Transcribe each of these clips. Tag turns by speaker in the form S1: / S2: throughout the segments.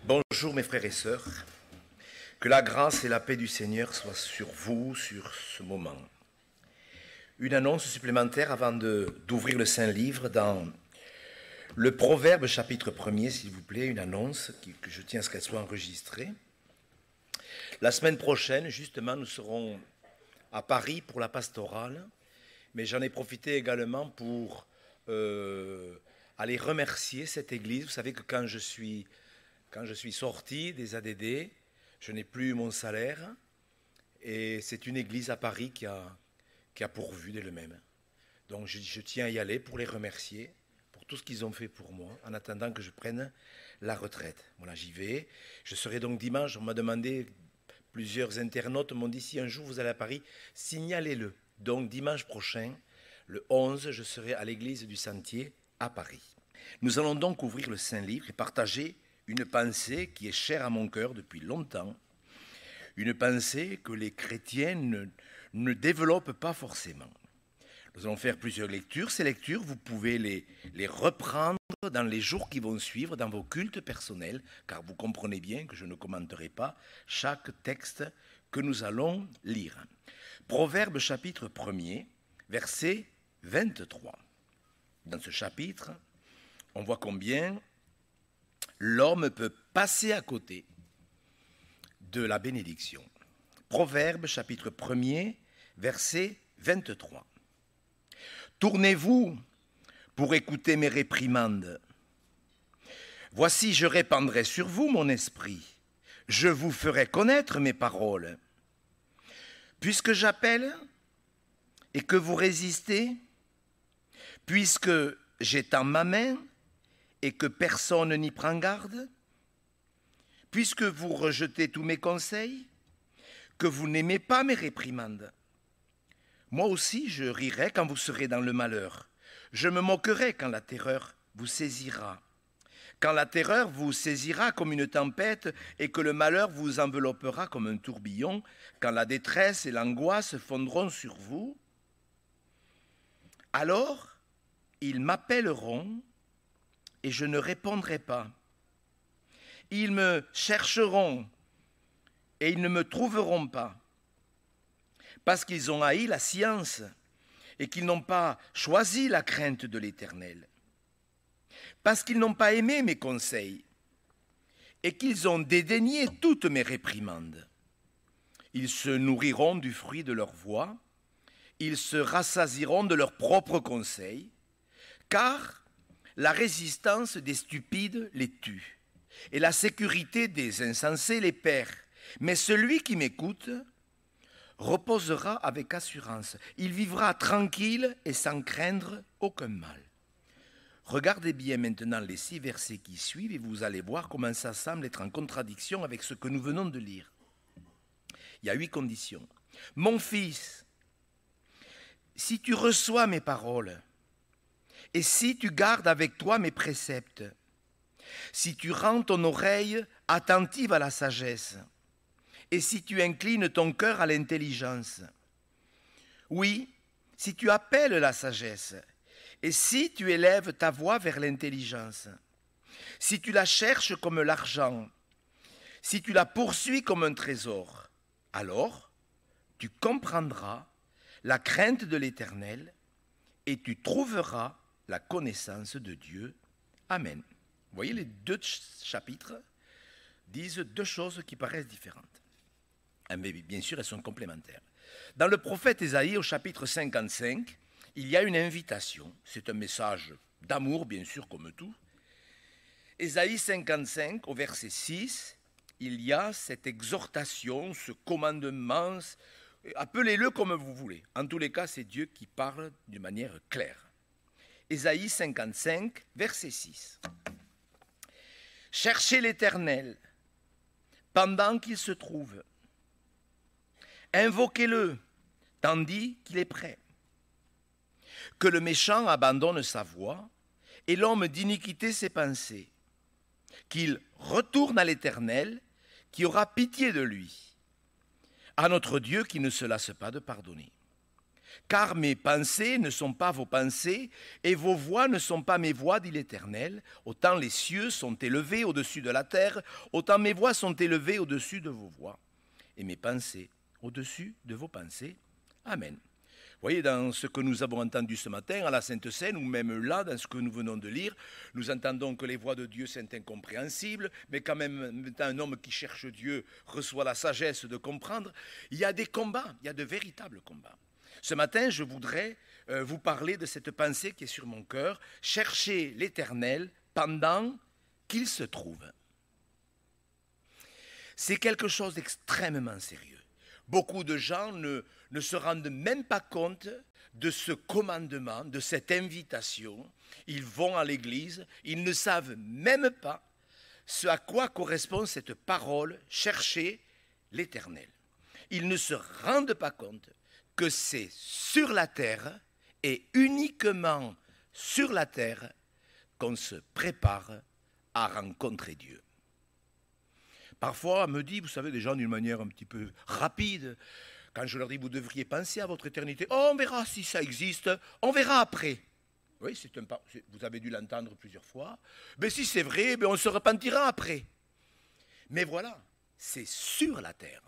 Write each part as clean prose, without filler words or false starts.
S1: Bonjour mes frères et sœurs, que la grâce et la paix du Seigneur soient sur vous, sur ce moment. Une annonce supplémentaire avant d'ouvrir le Saint-Livre dans le Proverbe chapitre 1er, s'il vous plaît, une annonce que je tiens à ce qu'elle soit enregistrée. La semaine prochaine, justement, nous serons à Paris pour la pastorale, mais j'en ai profité également pour aller remercier cette église. Vous savez que quand je suis sorti des ADD, je n'ai plus mon salaire et c'est une église à Paris qui a pourvu d'elle-même. Donc je tiens à y aller pour les remercier pour tout ce qu'ils ont fait pour moi en attendant que je prenne la retraite. Voilà, j'y vais. Je serai donc dimanche. On m'a demandé, plusieurs internautes m'ont dit si un jour vous allez à Paris, signalez-le. Donc dimanche prochain, le 11, je serai à l'église du Sentier à Paris. Nous allons donc ouvrir le Saint-Livre et partager une pensée qui est chère à mon cœur depuis longtemps, une pensée que les chrétiens ne développent pas forcément. Nous allons faire plusieurs lectures. Ces lectures, vous pouvez les reprendre dans les jours qui vont suivre, dans vos cultes personnels, car vous comprenez bien que je ne commenterai pas chaque texte que nous allons lire. Proverbe chapitre 1er, verset 23. Dans ce chapitre, on voit combien l'homme peut passer à côté de la bénédiction. Proverbe chapitre 1er, verset 23. Tournez-vous pour écouter mes réprimandes. Voici, je répandrai sur vous mon esprit. Je vous ferai connaître mes paroles. Puisque j'appelle et que vous résistez, puisque j'étends ma main et que personne n'y prend garde, puisque vous rejetez tous mes conseils, que vous n'aimez pas mes réprimandes. Moi aussi, je rirai quand vous serez dans le malheur. Je me moquerai quand la terreur vous saisira. Quand la terreur vous saisira comme une tempête et que le malheur vous enveloppera comme un tourbillon, quand la détresse et l'angoisse fondront sur vous, alors ils m'appelleront et je ne répondrai pas. Ils me chercheront et ils ne me trouveront pas, parce qu'ils ont haï la science et qu'ils n'ont pas choisi la crainte de l'Éternel, parce qu'ils n'ont pas aimé mes conseils et qu'ils ont dédaigné toutes mes réprimandes. Ils se nourriront du fruit de leur voix, ils se rassasieront de leurs propres conseils, car la résistance des stupides les tue, et la sécurité des insensés les perd. Mais celui qui m'écoute reposera avec assurance. Il vivra tranquille et sans craindre aucun mal. Regardez bien maintenant les 6 versets qui suivent et vous allez voir comment ça semble être en contradiction avec ce que nous venons de lire. Il y a 8 conditions. Mon fils, si tu reçois mes paroles, et si tu gardes avec toi mes préceptes, si tu rends ton oreille attentive à la sagesse, et si tu inclines ton cœur à l'intelligence, oui, si tu appelles la sagesse, et si tu élèves ta voix vers l'intelligence, si tu la cherches comme l'argent, si tu la poursuis comme un trésor, alors tu comprendras la crainte de l'Éternel et tu trouveras la connaissance de Dieu. Amen. Vous voyez, les 2 chapitres disent 2 choses qui paraissent différentes. Mais bien sûr, elles sont complémentaires. Dans le prophète Ésaïe, au chapitre 55, il y a une invitation. C'est un message d'amour, bien sûr, comme tout. Ésaïe 55, au verset 6, il y a cette exhortation, ce commandement, appelez-le comme vous voulez. En tous les cas, c'est Dieu qui parle d'une manière claire. Ésaïe 55, verset 6. Cherchez l'Éternel pendant qu'il se trouve. Invoquez-le tandis qu'il est prêt. Que le méchant abandonne sa voie et l'homme d'iniquité ses pensées. Qu'il retourne à l'Éternel qui aura pitié de lui. À notre Dieu qui ne se lasse pas de pardonner. Car mes pensées ne sont pas vos pensées, et vos voix ne sont pas mes voix, dit l'Éternel. Autant les cieux sont élevés au-dessus de la terre, autant mes voix sont élevées au-dessus de vos voix, et mes pensées au-dessus de vos pensées. Amen. Vous voyez, dans ce que nous avons entendu ce matin à la Sainte Seine, ou même là, dans ce que nous venons de lire, nous entendons que les voix de Dieu sont incompréhensibles, mais quand même, un homme qui cherche Dieu reçoit la sagesse de comprendre. Il y a des combats, il y a de véritables combats. Ce matin, je voudrais vous parler de cette pensée qui est sur mon cœur, chercher l'Éternel pendant qu'il se trouve. C'est quelque chose d'extrêmement sérieux. Beaucoup de gens ne se rendent même pas compte de ce commandement, de cette invitation. Ils vont à l'église, ils ne savent même pas ce à quoi correspond cette parole, chercher l'Éternel. Ils ne se rendent pas compte que c'est sur la terre et uniquement sur la terre qu'on se prépare à rencontrer Dieu. Parfois, on me dit, vous savez, des gens d'une manière un petit peu rapide, quand je leur dis, vous devriez penser à votre éternité, oh, on verra si ça existe, on verra après. Oui, vous avez dû l'entendre plusieurs fois. Mais si c'est vrai, on se repentira après. Mais voilà, c'est sur la terre.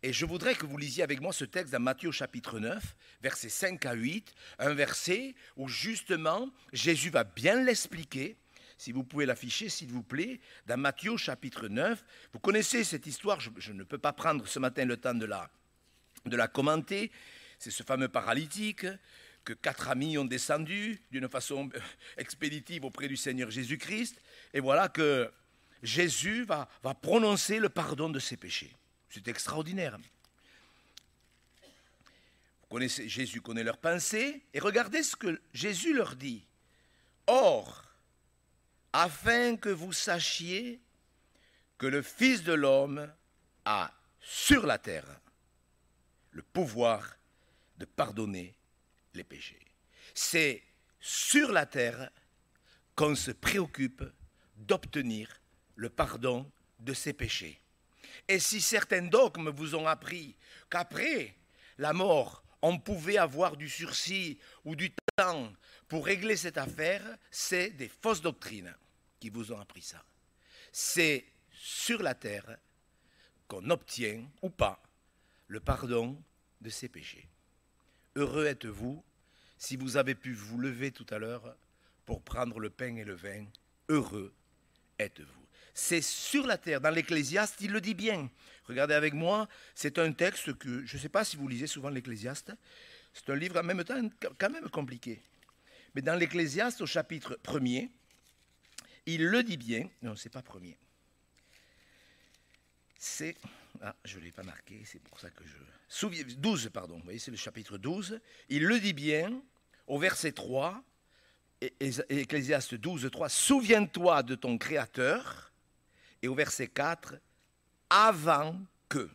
S1: Et je voudrais que vous lisiez avec moi ce texte dans Matthieu chapitre 9, versets 5 à 8, un verset où justement Jésus va bien l'expliquer. Si vous pouvez l'afficher, s'il vous plaît, dans Matthieu chapitre 9. Vous connaissez cette histoire, je ne peux pas prendre ce matin le temps de la commenter. C'est ce fameux paralytique que 4 amis ont descendu d'une façon expéditive auprès du Seigneur Jésus-Christ. Et voilà que Jésus va prononcer le pardon de ses péchés. C'est extraordinaire. Jésus connaît leurs pensées. Et regardez ce que Jésus leur dit. Or, afin que vous sachiez que le Fils de l'homme a sur la terre le pouvoir de pardonner les péchés. C'est sur la terre qu'on se préoccupe d'obtenir le pardon de ses péchés. Et si certains dogmes vous ont appris qu'après la mort, on pouvait avoir du sursis ou du temps pour régler cette affaire, c'est des fausses doctrines qui vous ont appris ça. C'est sur la terre qu'on obtient, ou pas, le pardon de ses péchés. Heureux êtes-vous si vous avez pu vous lever tout à l'heure pour prendre le pain et le vin. Heureux êtes-vous. C'est sur la terre. Dans l'Ecclésiaste, il le dit bien. Regardez avec moi, c'est un texte que, je ne sais pas si vous lisez souvent l'Ecclésiaste, c'est un livre en même temps quand même compliqué. Mais dans l'Ecclésiaste, au chapitre 1er, il le dit bien, non, c'est pas premier. C'est, je ne l'ai pas marqué, c'est pour ça que 12, pardon, vous voyez, c'est le chapitre 12. Il le dit bien, au verset 3, Ecclésiaste 12, 3, souviens-toi de ton Créateur, et au verset 4, avant que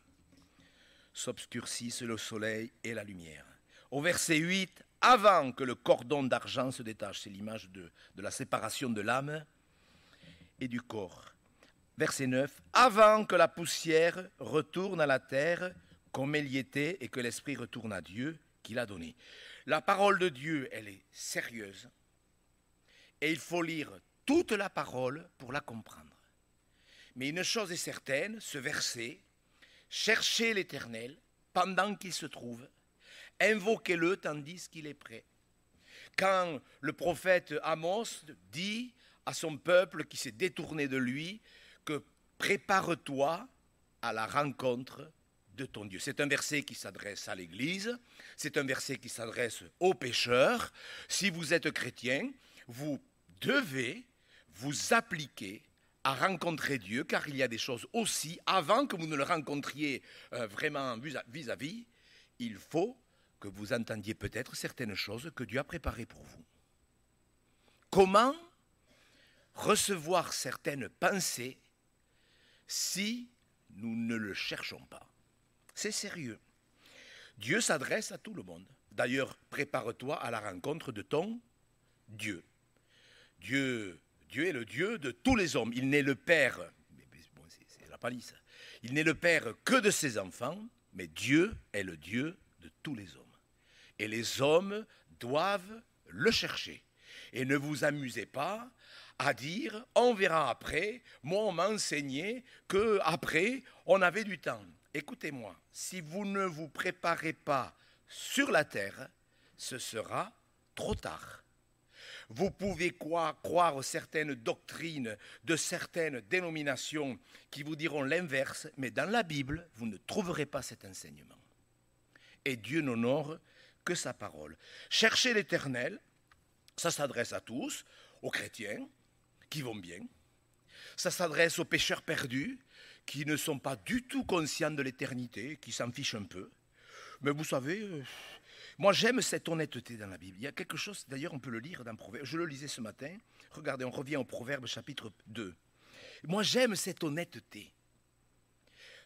S1: s'obscurcisse le soleil et la lumière. Au verset 8, avant que le cordon d'argent se détache, c'est l'image de la séparation de l'âme et du corps. Verset 9, avant que la poussière retourne à la terre comme elle y était et que l'esprit retourne à Dieu qui l'a donné. La parole de Dieu, elle est sérieuse et il faut lire toute la parole pour la comprendre. Mais une chose est certaine, ce verset, cherchez l'Éternel pendant qu'il se trouve, invoquez-le tandis qu'il est prêt. Quand le prophète Amos dit à son peuple qui s'est détourné de lui que prépare-toi à la rencontre de ton Dieu. C'est un verset qui s'adresse à l'Église, c'est un verset qui s'adresse aux pécheurs. Si vous êtes chrétien, vous devez vous appliquer à rencontrer Dieu, car il y a des choses aussi, avant que vous ne le rencontriez vraiment vis-à-vis, il faut que vous entendiez peut-être certaines choses que Dieu a préparées pour vous. Comment recevoir certaines pensées si nous ne le cherchons pas? C'est sérieux. Dieu s'adresse à tout le monde. D'ailleurs, prépare-toi à la rencontre de ton Dieu. Dieu est le Dieu de tous les hommes. Il n'est le Père, bon, c'est la palisse, il n'est le Père que de ses enfants, mais Dieu est le Dieu de tous les hommes. et les hommes doivent le chercher. Et ne vous amusez pas à dire, on verra après, moi on m'a enseigné qu'après, on avait du temps. Écoutez-moi, si vous ne vous préparez pas sur la terre, ce sera trop tard. Vous pouvez croire certaines doctrines de certaines dénominations qui vous diront l'inverse, mais dans la Bible, vous ne trouverez pas cet enseignement. Et Dieu n'honore que sa parole. Cherchez l'Éternel, ça s'adresse à tous, aux chrétiens qui vont bien. Ça s'adresse aux pécheurs perdus qui ne sont pas du tout conscients de l'éternité, qui s'en fichent un peu. Mais vous savez, moi j'aime cette honnêteté dans la Bible. Il y a quelque chose, d'ailleurs on peut le lire dans Proverbes. Je le lisais ce matin. Regardez, on revient au Proverbe chapitre 2. Moi j'aime cette honnêteté.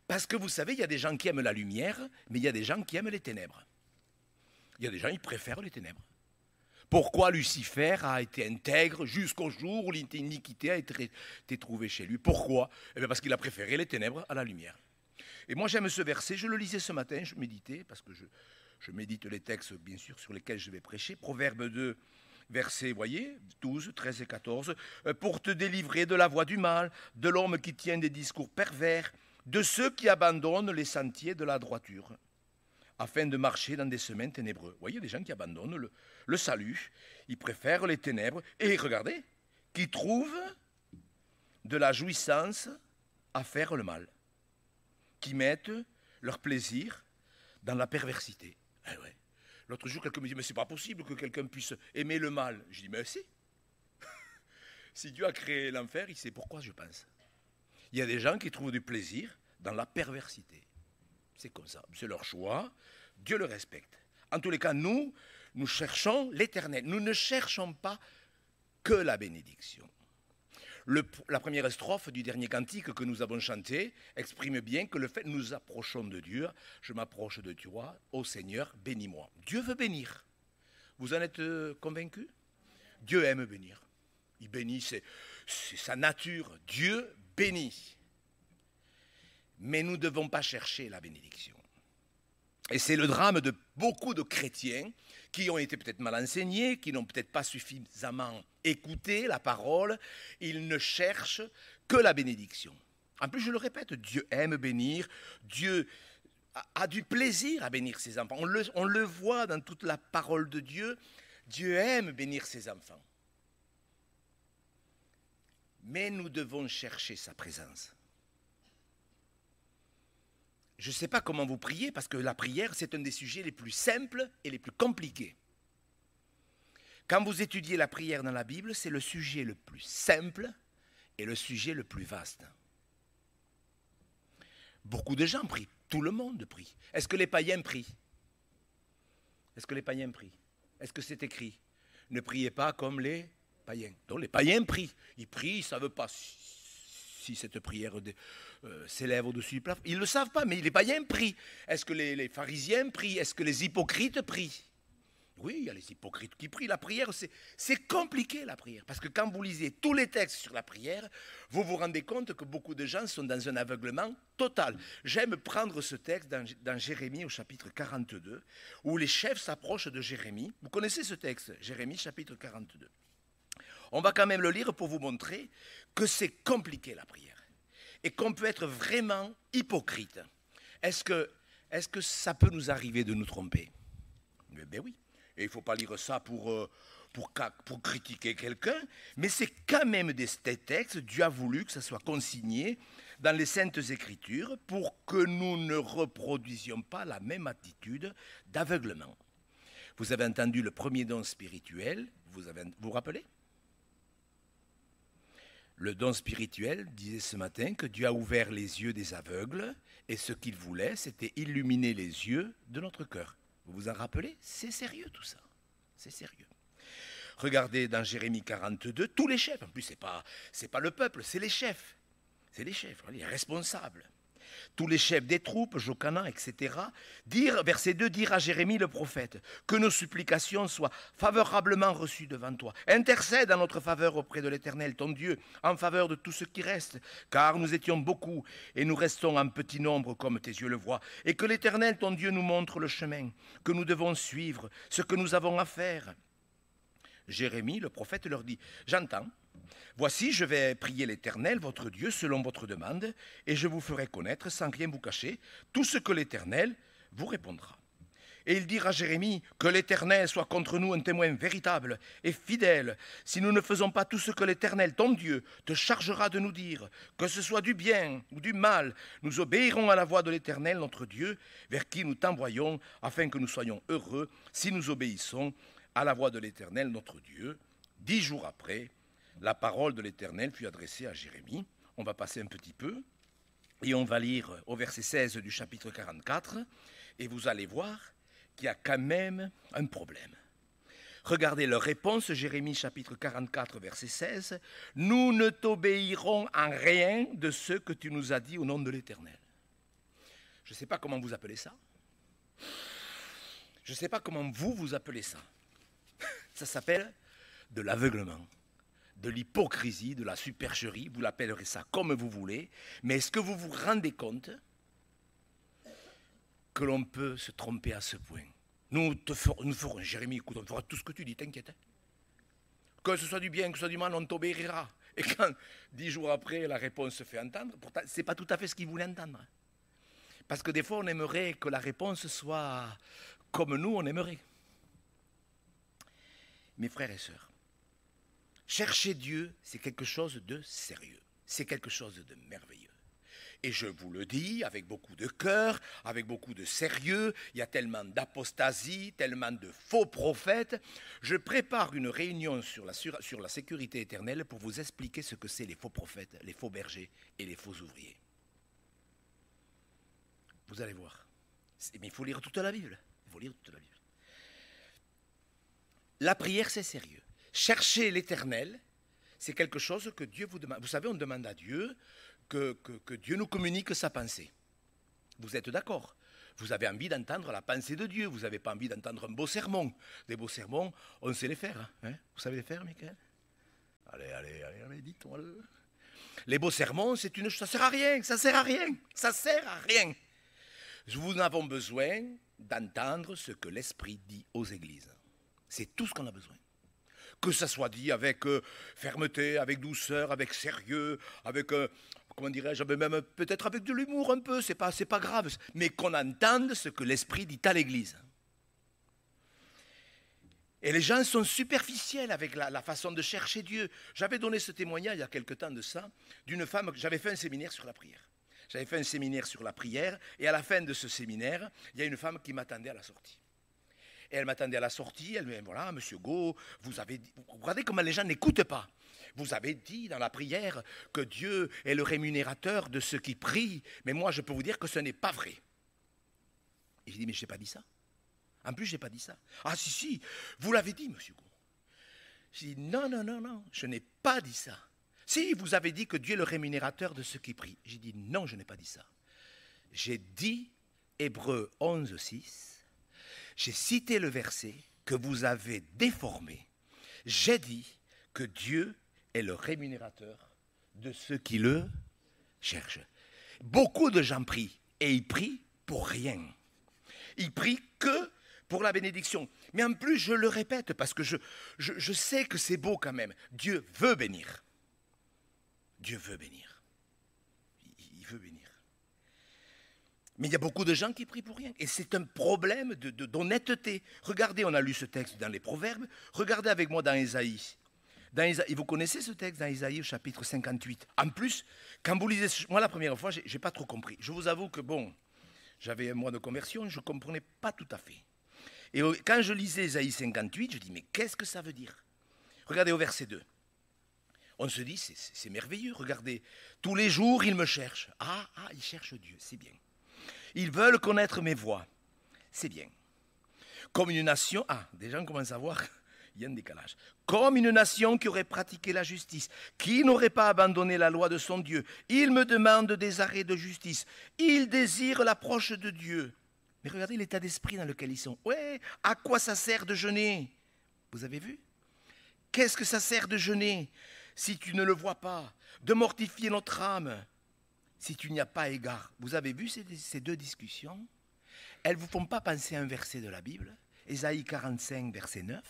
S1: Parce que vous savez, il y a des gens qui aiment la lumière, mais il y a des gens qui aiment les ténèbres. Il y a des gens qui préfèrent les ténèbres. Pourquoi Lucifer a été intègre jusqu'au jour où l'iniquité a été trouvée chez lui? Pourquoi? Eh bien parce qu'il a préféré les ténèbres à la lumière. Et moi j'aime ce verset, je le lisais ce matin, je méditais, parce que je médite les textes bien sûr sur lesquels je vais prêcher. Proverbe 2, versets, voyez, 12, 13 et 14. Pour te délivrer de la voie du mal, de l'homme qui tient des discours pervers, de ceux qui abandonnent les sentiers de la droiture, afin de marcher dans des chemins ténébreux. Vous voyez, des gens qui abandonnent le salut, ils préfèrent les ténèbres, et regardez, qui trouvent de la jouissance à faire le mal, qui mettent leur plaisir dans la perversité. Eh ouais. L'autre jour, quelqu'un me dit, mais c'est pas possible que quelqu'un puisse aimer le mal. Je dis, mais si. Si Dieu a créé l'enfer, il sait pourquoi, je pense. Il y a des gens qui trouvent du plaisir dans la perversité. C'est comme ça, c'est leur choix, Dieu le respecte. En tous les cas, nous cherchons l'Éternel. Nous ne cherchons pas que la bénédiction. La première strophe du dernier cantique que nous avons chanté exprime bien que le fait que nous approchons de Dieu, je m'approche de toi, ô Seigneur, bénis-moi. Dieu veut bénir. Vous en êtes convaincus? Dieu aime bénir. Il bénit, c'est sa nature. Dieu bénit. Mais nous ne devons pas chercher la bénédiction. Et c'est le drame de beaucoup de chrétiens qui ont été peut-être mal enseignés, qui n'ont peut-être pas suffisamment écouté la parole. Ils ne cherchent que la bénédiction. En plus, je le répète, Dieu aime bénir, Dieu a du plaisir à bénir ses enfants. On le voit dans toute la parole de Dieu, Dieu aime bénir ses enfants. Mais nous devons chercher sa présence. Je ne sais pas comment vous priez, parce que la prière, c'est un des sujets les plus simples et les plus compliqués. Quand vous étudiez la prière dans la Bible, c'est le sujet le plus simple et le sujet le plus vaste. Beaucoup de gens prient, tout le monde prie. Est-ce que les païens prient? Est-ce que les païens prient? Est-ce que c'est écrit? Ne priez pas comme les païens. Donc les païens prient. Ils prient, ils ne savent pas si cette prière s'élève au-dessus du plafond. Ils ne le savent pas, mais les païens prient. Est-ce que les pharisiens prient? Est-ce que les hypocrites prient? Oui, il y a les hypocrites qui prient. La prière, c'est compliqué, la prière. Parce que quand vous lisez tous les textes sur la prière, vous vous rendez compte que beaucoup de gens sont dans un aveuglement total. J'aime prendre ce texte dans Jérémie au chapitre 42, où les chefs s'approchent de Jérémie. Vous connaissez ce texte, Jérémie chapitre 42. On va quand même le lire pour vous montrer que c'est compliqué, la prière. Et qu'on peut être vraiment hypocrite. Est-ce que ça peut nous arriver de nous tromper? Ben oui. Et il ne faut pas lire ça pour critiquer quelqu'un, mais c'est quand même des textes, Dieu a voulu que ça soit consigné dans les Saintes Écritures pour que nous ne reproduisions pas la même attitude d'aveuglement. Vous avez entendu le premier don spirituel, vous vous rappelez? Le don spirituel disait ce matin que Dieu a ouvert les yeux des aveugles et ce qu'il voulait, c'était illuminer les yeux de notre cœur. Vous vous en rappelez? C'est sérieux tout ça. C'est sérieux. Regardez dans Jérémie 42, tous les chefs, en plus c'est pas le peuple, c'est les chefs. C'est les chefs, les responsables. Tous les chefs des troupes, Jocana, etc., verset 2, dire à Jérémie le prophète, que nos supplications soient favorablement reçues devant toi. Intercède en notre faveur auprès de l'Éternel, ton Dieu, en faveur de tout ce qui reste, car nous étions beaucoup et nous restons en petit nombre comme tes yeux le voient. Et que l'Éternel, ton Dieu, nous montre le chemin que nous devons suivre, ce que nous avons à faire. Jérémie, le prophète, leur dit, j'entends. Voici, je vais prier l'Éternel, votre Dieu, selon votre demande, et je vous ferai connaître, sans rien vous cacher, tout ce que l'Éternel vous répondra. Et il dira à Jérémie, que l'Éternel soit contre nous un témoin véritable et fidèle, si nous ne faisons pas tout ce que l'Éternel, ton Dieu, te chargera de nous dire, que ce soit du bien ou du mal, nous obéirons à la voix de l'Éternel, notre Dieu, vers qui nous t'envoyons, afin que nous soyons heureux, si nous obéissons à la voix de l'Éternel, notre Dieu. 10 jours après, la parole de l'Éternel fut adressée à Jérémie. On va passer un petit peu et on va lire au verset 16 du chapitre 44 et vous allez voir qu'il y a quand même un problème. Regardez leur réponse, Jérémie chapitre 44 verset 16. « Nous ne t'obéirons en rien de ce que tu nous as dit au nom de l'Éternel. » Je ne sais pas comment vous appelez ça. Je ne sais pas comment vous appelez ça. Ça s'appelle de l'aveuglement, de l'hypocrisie, de la supercherie, vous l'appellerez ça comme vous voulez, mais est-ce que vous vous rendez compte que l'on peut se tromper à ce point? Nous ferons, Jérémie, écoute, on fera tout ce que tu dis, t'inquiète. Que ce soit du bien, que ce soit du mal, on t'obéira. Et quand 10 jours après, la réponse se fait entendre, pourtant, ce n'est pas tout à fait ce qu'il voulait entendre. Parce que des fois, on aimerait que la réponse soit comme nous, on aimerait. Mes frères et sœurs, chercher Dieu, c'est quelque chose de sérieux, c'est quelque chose de merveilleux. Et je vous le dis avec beaucoup de cœur, avec beaucoup de sérieux, il y a tellement d'apostasie, tellement de faux prophètes. Je prépare une réunion sur la sécurité éternelle pour vous expliquer ce que c'est les faux prophètes, les faux bergers et les faux ouvriers. Vous allez voir. Mais il faut lire toute la Bible. Il faut lire toute la Bible. La prière, c'est sérieux. Chercher l'Éternel, c'est quelque chose que Dieu vous demande. Vous savez, on demande à Dieu que Dieu nous communique sa pensée. Vous êtes d'accord? Vous avez envie d'entendre la pensée de Dieu. Vous n'avez pas envie d'entendre un beau sermon. Des beaux sermons, on sait les faire. Hein? Vous savez les faire, Michael? Allez, dites-moi-le. Les beaux sermons, ça ne sert à rien. Ça sert à rien. Ça sert à rien. Nous avons besoin d'entendre ce que l'Esprit dit aux églises. C'est tout ce qu'on a besoin. Que ça soit dit avec fermeté, avec douceur, avec sérieux, avec, comment dirais-je, même peut-être avec de l'humour un peu, c'est pas grave, mais qu'on entende ce que l'Esprit dit à l'Église. Et les gens sont superficiels avec la façon de chercher Dieu. J'avais donné ce témoignage il y a quelque temps de ça, d'une femme, j'avais fait un séminaire sur la prière. J'avais fait un séminaire sur la prière, et à la fin de ce séminaire, il y a une femme qui m'attendait à la sortie. Et elle m'attendait à la sortie, elle me dit, voilà, monsieur Go, vous avez dit, vous regardez comment les gens n'écoutent pas. Vous avez dit dans la prière que Dieu est le rémunérateur de ceux qui prient, mais moi je peux vous dire que ce n'est pas vrai. Et j'ai dit, mais je n'ai pas dit ça. En plus, je n'ai pas dit ça. Ah si, vous l'avez dit, monsieur Go. J'ai dit, non, je n'ai pas dit ça. Si, vous avez dit que Dieu est le rémunérateur de ceux qui prient. J'ai dit, non, je n'ai pas dit ça. J'ai dit, Hébreux 11, 6, j'ai cité le verset que vous avez déformé. J'ai dit que Dieu est le rémunérateur de ceux qui le cherchent. Beaucoup de gens prient, et ils prient pour rien. Ils prient que pour la bénédiction. Mais en plus, je le répète, parce que je sais que c'est beau quand même. Dieu veut bénir. Dieu veut bénir. Il veut bénir. Mais il y a beaucoup de gens qui prient pour rien. Et c'est un problème d'honnêteté. Regardez, on a lu ce texte dans les Proverbes. Regardez avec moi dans Ésaïe. Vous connaissez ce texte dans Ésaïe au chapitre 58. En plus, quand vous lisez, moi la première fois, je n'ai pas trop compris. Je vous avoue que bon, j'avais un mois de conversion, je ne comprenais pas tout à fait. Et quand je lisais Ésaïe 58, je dis, mais qu'est-ce que ça veut dire? Regardez au verset 2. On se dit, c'est merveilleux, regardez. Tous les jours, ils me cherchent. Ah, ils cherchent Dieu, c'est bien. Ils veulent connaître mes voies. C'est bien. Comme une nation, déjà on commence à voir, Il y a un décalage. Comme une nation qui aurait pratiqué la justice, qui n'aurait pas abandonné la loi de son Dieu. Il me demande des arrêts de justice. Il désire l'approche de Dieu. Mais regardez l'état d'esprit dans lequel ils sont. Ouais, à quoi ça sert de jeûner? Vous avez vu? Qu'est-ce que ça sert de jeûner si tu ne le vois pas? De mortifier notre âme si tu n'y as pas égard. Vous avez vu ces deux discussions? Elles ne vous font pas penser à un verset de la Bible, Ésaïe 45, verset 9.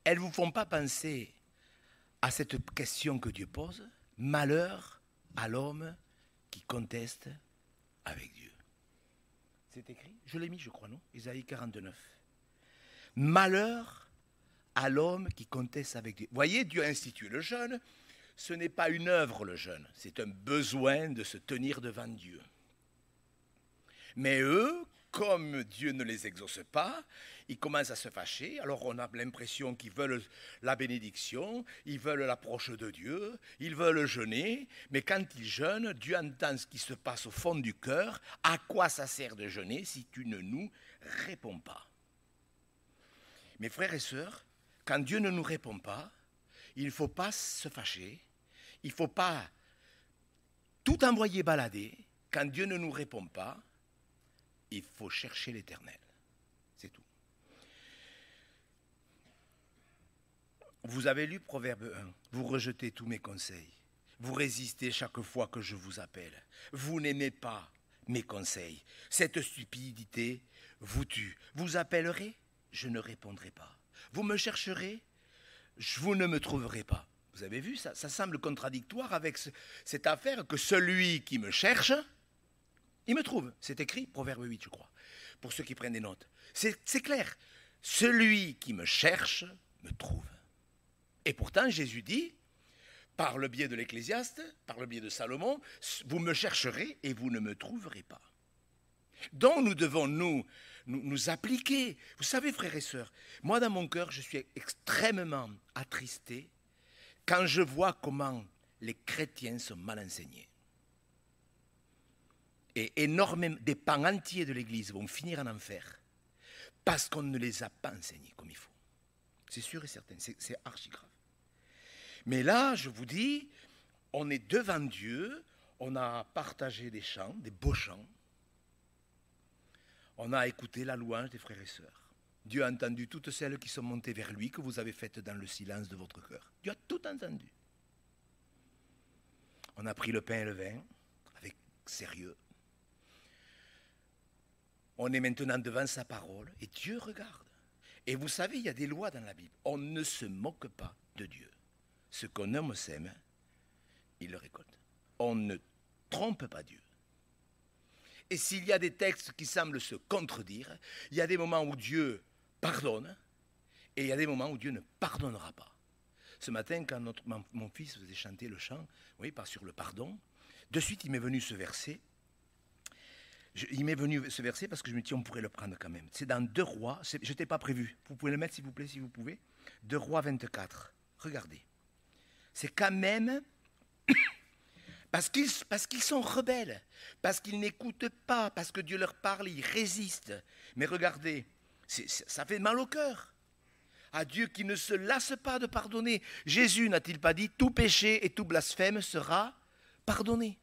S1: Elles ne vous font pas penser à cette question que Dieu pose. Malheur à l'homme qui conteste avec Dieu. C'est écrit? Je l'ai mis, je crois, non? Ésaïe 49. Malheur à l'homme qui conteste avec Dieu. Voyez, Dieu a institué le jeûne. Ce n'est pas une œuvre, le jeûne. C'est un besoin de se tenir devant Dieu. Mais eux, comme Dieu ne les exauce pas, ils commencent à se fâcher. Alors on a l'impression qu'ils veulent la bénédiction, ils veulent l'approche de Dieu, ils veulent jeûner. Mais quand ils jeûnent, Dieu entend ce qui se passe au fond du cœur. À quoi ça sert de jeûner si tu ne nous réponds pas? Mes frères et sœurs, quand Dieu ne nous répond pas, il ne faut pas se fâcher, il ne faut pas tout envoyer balader. Quand Dieu ne nous répond pas, il faut chercher l'Éternel. C'est tout. Vous avez lu Proverbe 1. Vous rejetez tous mes conseils. Vous résistez chaque fois que je vous appelle. Vous n'aimez pas mes conseils. Cette stupidité vous tue. Vous appellerez, je ne répondrai pas. Vous me chercherez, vous ne me trouverez pas. Vous avez vu, ça semble contradictoire avec cette affaire que celui qui me cherche, il me trouve. C'est écrit, Proverbe 8, je crois, pour ceux qui prennent des notes. C'est clair. Celui qui me cherche, me trouve. Et pourtant, Jésus dit, par le biais de l'Ecclésiaste, par le biais de Salomon, vous me chercherez et vous ne me trouverez pas. Donc nous devons nous appliquer. Vous savez, frères et sœurs, moi dans mon cœur, je suis extrêmement attristé quand je vois comment les chrétiens sont mal enseignés. Et énormément, des pans entiers de l'Église vont finir en enfer parce qu'on ne les a pas enseignés comme il faut. C'est sûr et certain, c'est archi grave. Mais là, je vous dis, on est devant Dieu, on a partagé des chants, des beaux chants, on a écouté la louange des frères et sœurs. Dieu a entendu toutes celles qui sont montées vers lui, que vous avez faites dans le silence de votre cœur. Dieu a tout entendu. On a pris le pain et le vin, avec sérieux. On est maintenant devant sa parole, et Dieu regarde. Et vous savez, il y a des lois dans la Bible. On ne se moque pas de Dieu. Ce qu'un homme sème, il le récolte. On ne trompe pas Dieu. Et s'il y a des textes qui semblent se contredire, il y a des moments où Dieu pardonne et il y a des moments où Dieu ne pardonnera pas. Ce matin, quand mon fils faisait chanter le chant, oui, pas sur le pardon, de suite il m'est venu ce verset. Il m'est venu ce verset parce que je me dis on pourrait le prendre quand même. C'est dans 2 Rois, je n'étais pas prévu. Vous pouvez le mettre s'il vous plaît, si vous pouvez. 2 Rois 24. Regardez. C'est quand même parce qu'ils sont rebelles, parce qu'ils n'écoutent pas, parce que Dieu leur parle, ils résistent. Mais regardez, ça fait mal au cœur. À Dieu qui ne se lasse pas de pardonner. Jésus n'a-t-il pas dit tout péché et tout blasphème sera pardonné?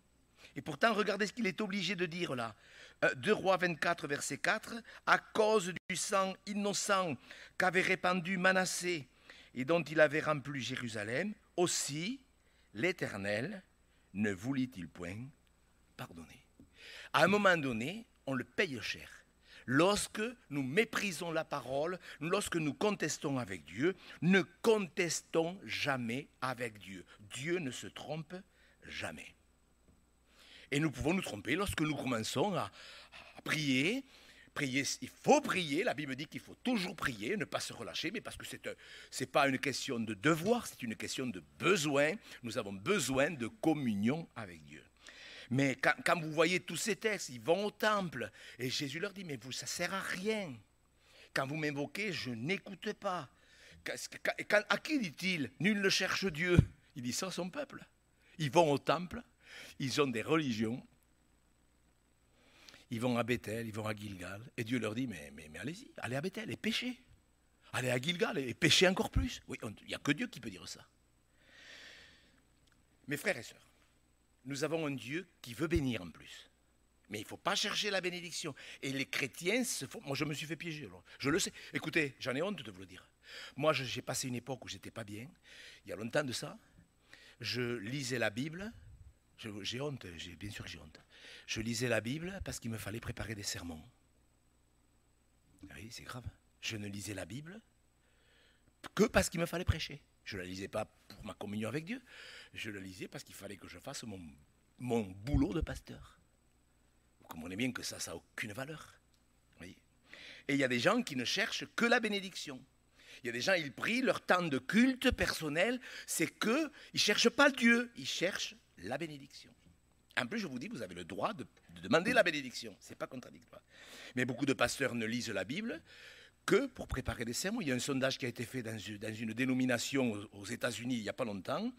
S1: Et pourtant, regardez ce qu'il est obligé de dire là. 2 Rois 24, verset 4, à cause du sang innocent qu'avait répandu Manassé et dont il avait rempli Jérusalem, aussi l'Éternel ne voulut-il point pardonner. À un moment donné, on le paye cher. Lorsque nous méprisons la parole, lorsque nous contestons avec Dieu, ne contestons jamais avec Dieu. Dieu ne se trompe jamais. Et nous pouvons nous tromper lorsque nous commençons à prier. Prier, il faut prier, la Bible dit qu'il faut toujours prier, ne pas se relâcher, mais parce que ce n'est pas une question de devoir, c'est une question de besoin. Nous avons besoin de communion avec Dieu. Mais quand vous voyez tous ces textes, ils vont au temple, et Jésus leur dit, mais vous, ça ne sert à rien. Quand vous m'invoquez, je n'écoute pas. À qui dit-il? Nul ne cherche Dieu. Il dit ça à son peuple. Ils vont au temple, ils ont des religions, ils vont à Bethel, ils vont à Gilgal, et Dieu leur dit, mais allez-y, allez à Bethel et péchez. aller à Gilgal et pécher encore plus. Oui, il n'y a que Dieu qui peut dire ça. Mes frères et sœurs, nous avons un Dieu qui veut bénir en plus. Mais il ne faut pas chercher la bénédiction. Et les chrétiens se font... Moi, je me suis fait piéger. Alors. Je le sais. Écoutez, j'en ai honte de vous le dire. Moi, j'ai passé une époque où je n'étais pas bien. Il y a longtemps de ça. Je lisais la Bible. J'ai honte, bien sûr que j'ai honte. Je lisais la Bible parce qu'il me fallait préparer des sermons. Oui, c'est grave. Je ne lisais la Bible que parce qu'il me fallait prêcher. Je ne la lisais pas pour ma communion avec Dieu. Je la lisais parce qu'il fallait que je fasse mon boulot de pasteur. Vous comprenez bien que ça n'a aucune valeur. Oui. Et il y a des gens qui ne cherchent que la bénédiction. Il y a des gens, ils prient leur temps de culte personnel, c'est qu'ils ne cherchent pas Dieu, ils cherchent la bénédiction. En plus, je vous dis, vous avez le droit de demander la bénédiction. Ce n'est pas contradictoire. Mais beaucoup de pasteurs ne lisent la Bible que pour préparer des sermons. Il y a un sondage qui a été fait dans une dénomination aux États-Unis il n'y a pas longtemps.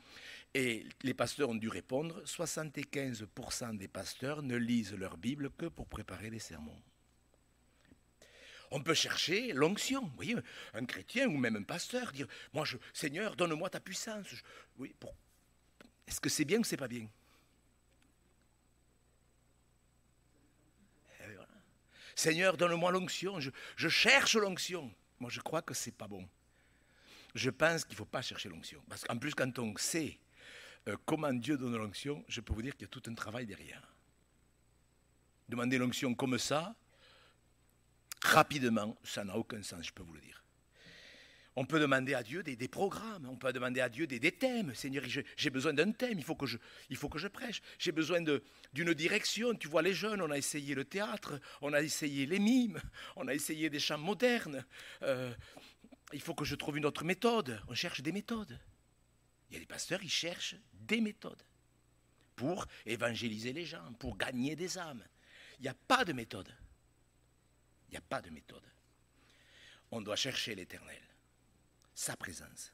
S1: Et les pasteurs ont dû répondre, 75% des pasteurs ne lisent leur Bible que pour préparer des sermons. On peut chercher l'onction. Vous voyez, un chrétien ou même un pasteur, dire, moi, Seigneur, donne-moi ta puissance. Oui, est-ce que c'est bien ou c'est pas bien? Voilà. Seigneur, donne-moi l'onction. Je cherche l'onction. Moi, je crois que c'est pas bon. Je pense qu'il ne faut pas chercher l'onction. Parce qu'en plus, quand on sait comment Dieu donne l'onction, je peux vous dire qu'il y a tout un travail derrière. Demander l'onction comme ça, rapidement, ça n'a aucun sens, je peux vous le dire. On peut demander à Dieu des programmes, on peut demander à Dieu des thèmes. Seigneur, j'ai besoin d'un thème, il faut que je prêche. J'ai besoin d'une direction. Tu vois, les jeunes, on a essayé le théâtre, on a essayé les mimes, on a essayé des chants modernes. Il faut que je trouve une autre méthode. On cherche des méthodes. Il y a des pasteurs, ils cherchent des méthodes pour évangéliser les gens, pour gagner des âmes. Il n'y a pas de méthode. Il n'y a pas de méthode. On doit chercher l'Éternel, sa présence.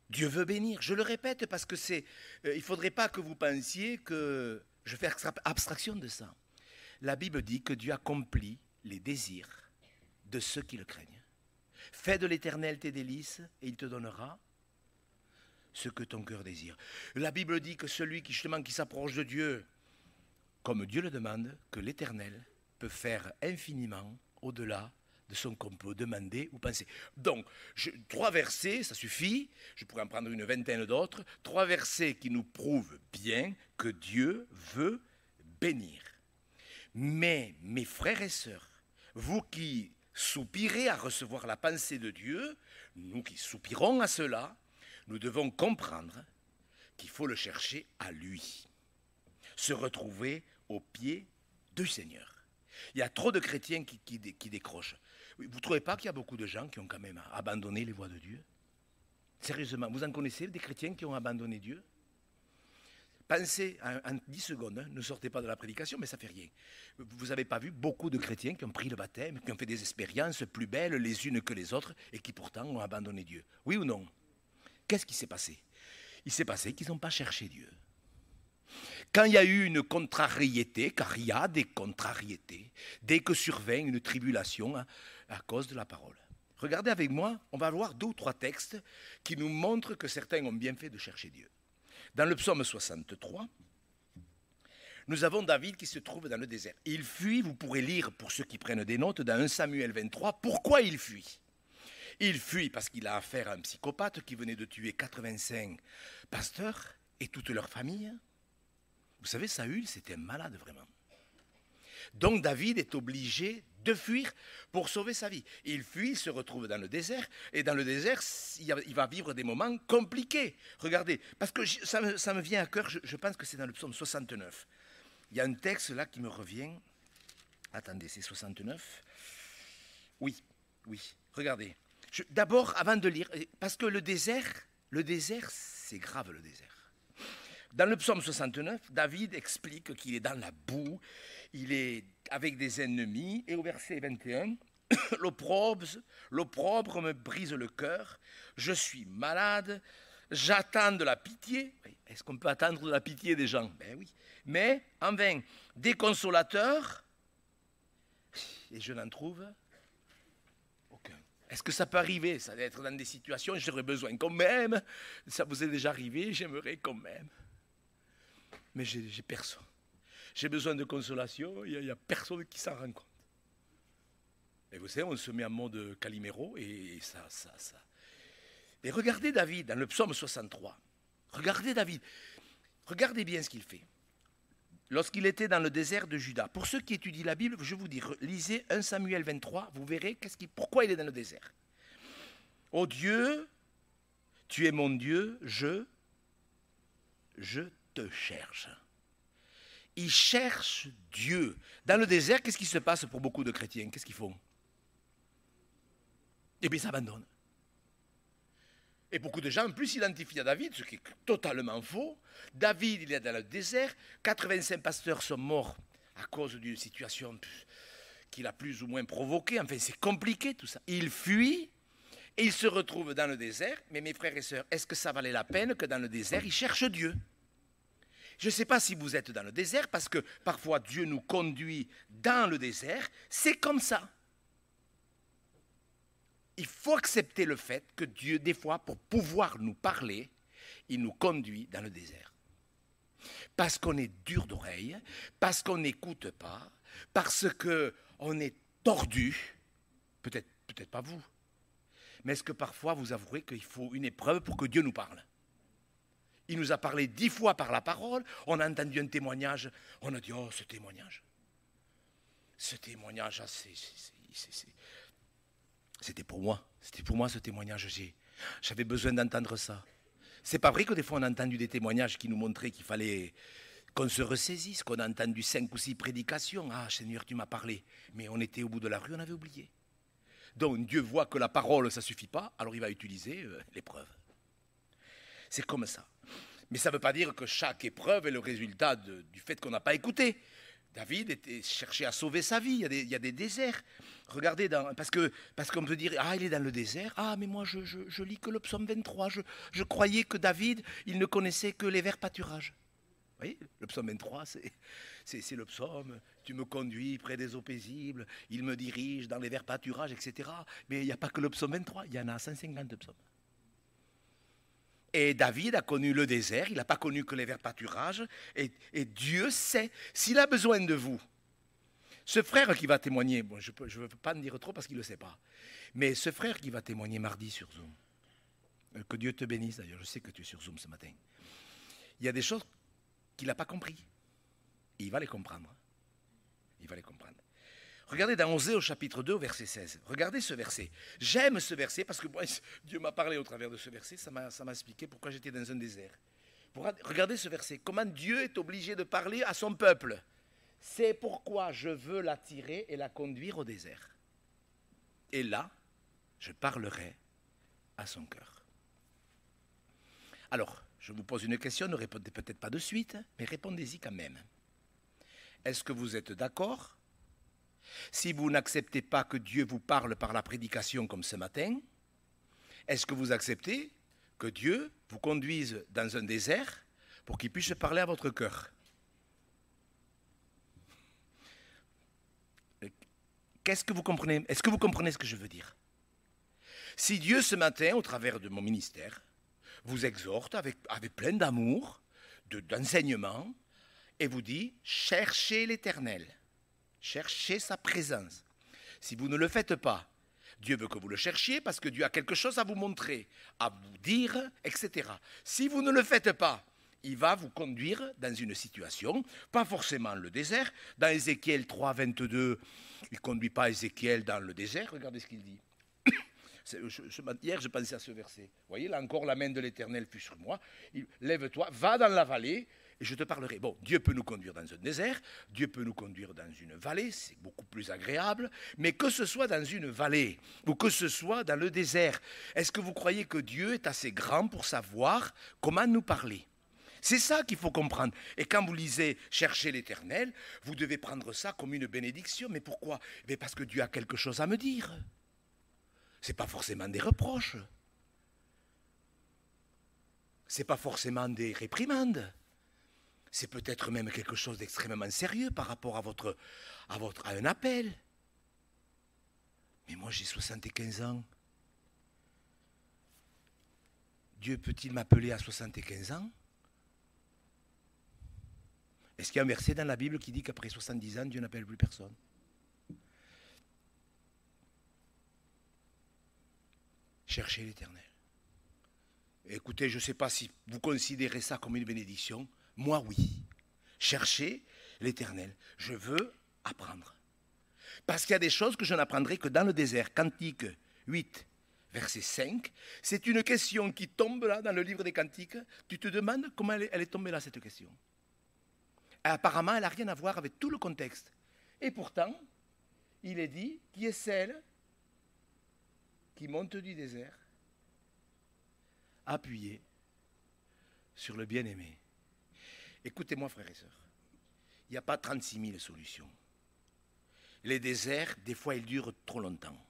S1: Dieu veut bénir. Je le répète parce que il ne faudrait pas que vous pensiez que je fais abstraction de ça. La Bible dit que Dieu accomplit les désirs de ceux qui le craignent. Fais de l'Éternel tes délices et il te donnera ce que ton cœur désire. La Bible dit que celui qui s'approche de Dieu, comme Dieu le demande, que l'Éternel peut faire infiniment au-delà de ce qu'on peut demander ou penser. Donc, 3 versets, ça suffit, je pourrais en prendre une vingtaine d'autres, 3 versets qui nous prouvent bien que Dieu veut bénir. Mais, mes frères et sœurs, vous qui soupirez à recevoir la pensée de Dieu, nous qui soupirons à cela, nous devons comprendre qu'il faut le chercher à lui, se retrouver au pied du Seigneur. Il y a trop de chrétiens qui décrochent. Vous ne trouvez pas qu'il y a beaucoup de gens qui ont quand même abandonné les voies de Dieu? Sérieusement, vous en connaissez des chrétiens qui ont abandonné Dieu? Pensez en 10 secondes, ne sortez pas de la prédication, mais ça ne fait rien. Vous n'avez pas vu beaucoup de chrétiens qui ont pris le baptême, qui ont fait des expériences plus belles les unes que les autres et qui pourtant ont abandonné Dieu? Oui ou non? Qu'est-ce qui s'est passé? Il s'est passé qu'ils n'ont pas cherché Dieu. Quand il y a eu une contrariété, car il y a des contrariétés, dès que survint une tribulation à cause de la parole. Regardez avec moi, on va voir 2 ou 3 textes qui nous montrent que certains ont bien fait de chercher Dieu. Dans le psaume 63, nous avons David qui se trouve dans le désert. Il fuit, vous pourrez lire pour ceux qui prennent des notes, dans 1 Samuel 23, pourquoi il fuit. Il fuit parce qu'il a affaire à un psychopathe qui venait de tuer 85 pasteurs et toute leur famille. Vous savez, Saül, c'était un malade vraiment. Donc David est obligé de fuir pour sauver sa vie. Il fuit, il se retrouve dans le désert, et dans le désert, il va vivre des moments compliqués. Regardez, parce que ça me vient à cœur, je pense que c'est dans le psaume 69. Il y a un texte là qui me revient. Attendez, c'est 69. Oui, regardez. D'abord, avant de lire, parce que le désert, c'est grave le désert. Dans le psaume 69, David explique qu'il est dans la boue, il est avec des ennemis, et au verset 21, l'opprobre me brise le cœur, je suis malade, j'attends de la pitié. Est-ce qu'on peut attendre de la pitié des gens? Ben oui. Mais, en vain, des consolateurs, et je n'en trouve aucun. Est-ce que ça peut arriver, ça d'être dans des situations, j'aurais besoin quand même. Ça vous est déjà arrivé, j'aimerais quand même. Mais j'ai personne. J'ai besoin de consolation, il n'y a personne qui s'en rend compte. Et vous savez, on se met en mode Calimero et ça. Et regardez David dans le psaume 63. Regardez David. Regardez bien ce qu'il fait. Lorsqu'il était dans le désert de Juda. Pour ceux qui étudient la Bible, je vous dis, lisez 1 Samuel 23, vous verrez pourquoi il est dans le désert. Oh Dieu, tu es mon Dieu, je te cherche. Il cherche Dieu. Dans le désert, qu'est-ce qui se passe pour beaucoup de chrétiens? Qu'est-ce qu'ils font? Eh bien, ils s'abandonnent. Et beaucoup de gens, en plus, s'identifient à David, ce qui est totalement faux. David, il est dans le désert. 85 pasteurs sont morts à cause d'une situation qu'il a plus ou moins provoquée. Enfin, c'est compliqué tout ça. Il fuit et il se retrouve dans le désert. Mais mes frères et sœurs, est-ce que ça valait la peine que dans le désert, il cherche Dieu? Je ne sais pas si vous êtes dans le désert, parce que parfois Dieu nous conduit dans le désert. C'est comme ça. Il faut accepter le fait que Dieu, des fois, pour pouvoir nous parler, il nous conduit dans le désert. Parce qu'on est dur d'oreille, parce qu'on n'écoute pas, parce qu'on est tordu, peut-être pas vous, mais est-ce que parfois vous avouerez qu'il faut une épreuve pour que Dieu nous parle? Il nous a parlé 10 fois par la parole, on a entendu un témoignage, on a dit, oh, ce témoignage, c'était pour moi ce témoignage, j'avais besoin d'entendre ça. C'est pas vrai que des fois on a entendu des témoignages qui nous montraient qu'il fallait qu'on se ressaisisse, qu'on a entendu 5 ou 6 prédications, ah Seigneur tu m'as parlé, mais on était au bout de la rue, on avait oublié. Donc Dieu voit que la parole ça suffit pas, alors il va utiliser l'épreuve. C'est comme ça. Mais ça ne veut pas dire que chaque épreuve est le résultat du fait qu'on n'a pas écouté. David cherchait à sauver sa vie, il y a des déserts. Regardez, parce qu'on peut dire, ah, il est dans le désert, ah, mais moi, je lis que le psaume 23, je croyais que David, il ne connaissait que les verts pâturages. Vous voyez, le psaume 23, c'est le psaume, tu me conduis près des eaux paisibles, il me dirige dans les verts pâturages, etc. Mais il n'y a pas que le psaume 23, il y en a 150 psaumes. Et David a connu le désert, il n'a pas connu que les verts pâturages, et Dieu sait, s'il a besoin de vous, ce frère qui va témoigner, bon, je ne veux pas en dire trop parce qu'il ne le sait pas, mais ce frère qui va témoigner mardi sur Zoom, que Dieu te bénisse d'ailleurs, je sais que tu es sur Zoom ce matin, il y a des choses qu'il n'a pas compris, et il va les comprendre. Il va les comprendre. Regardez dans Osée au chapitre 2, au verset 16. Regardez ce verset. J'aime ce verset parce que Dieu m'a parlé au travers de ce verset. Ça m'a expliqué pourquoi j'étais dans un désert. Regardez ce verset. Comment Dieu est obligé de parler à son peuple. C'est pourquoi je veux l'attirer et la conduire au désert. Et là, je parlerai à son cœur. Alors, je vous pose une question. Ne répondez peut-être pas de suite, mais répondez-y quand même. Est-ce que vous êtes d'accord ? Si vous n'acceptez pas que Dieu vous parle par la prédication comme ce matin, est-ce que vous acceptez que Dieu vous conduise dans un désert pour qu'il puisse parler à votre cœur? Qu'est-ce que vous comprenez? Est-ce que vous comprenez ce que je veux dire? Si Dieu ce matin, au travers de mon ministère, vous exhorte avec plein d'amour, d'enseignement, et vous dit « Cherchez l'Éternel ». Cherchez sa présence. Si vous ne le faites pas, Dieu veut que vous le cherchiez parce que Dieu a quelque chose à vous montrer, à vous dire, etc. Si vous ne le faites pas, il va vous conduire dans une situation, pas forcément le désert. Dans Ézéchiel 3, 22, il ne conduit pas Ézéchiel dans le désert. Regardez ce qu'il dit. Hier, je pensais à ce verset. Vous voyez, là encore, la main de l'Éternel fut sur moi. Lève-toi, va dans la vallée. Et je te parlerai. Bon, Dieu peut nous conduire dans un désert, Dieu peut nous conduire dans une vallée, c'est beaucoup plus agréable, mais que ce soit dans une vallée ou que ce soit dans le désert, est-ce que vous croyez que Dieu est assez grand pour savoir comment nous parler? C'est ça qu'il faut comprendre. Et quand vous lisez « Cherchez l'Éternel », vous devez prendre ça comme une bénédiction. Mais pourquoi? Mais parce que Dieu a quelque chose à me dire. Ce n'est pas forcément des reproches. Ce n'est pas forcément des réprimandes. C'est peut-être même quelque chose d'extrêmement sérieux par rapport à un appel. Mais moi, j'ai 75 ans. Dieu peut-il m'appeler à 75 ans? Est-ce qu'il y a un verset dans la Bible qui dit qu'après 70 ans, Dieu n'appelle plus personne? Cherchez l'Éternel. Écoutez, je ne sais pas si vous considérez ça comme une bénédiction. Moi, oui. Cherchez l'Éternel. Je veux apprendre. Parce qu'il y a des choses que je n'apprendrai que dans le désert. Cantique 8, verset 5. C'est une question qui tombe là dans le livre des Cantiques. Tu te demandes comment elle est tombée là, cette question. Apparemment, elle n'a rien à voir avec tout le contexte. Et pourtant, il est dit, qui est celle qui monte du désert, appuyée sur le bien-aimé. Écoutez-moi, frères et sœurs, il n'y a pas 36 000 solutions. Les déserts, des fois, ils durent trop longtemps.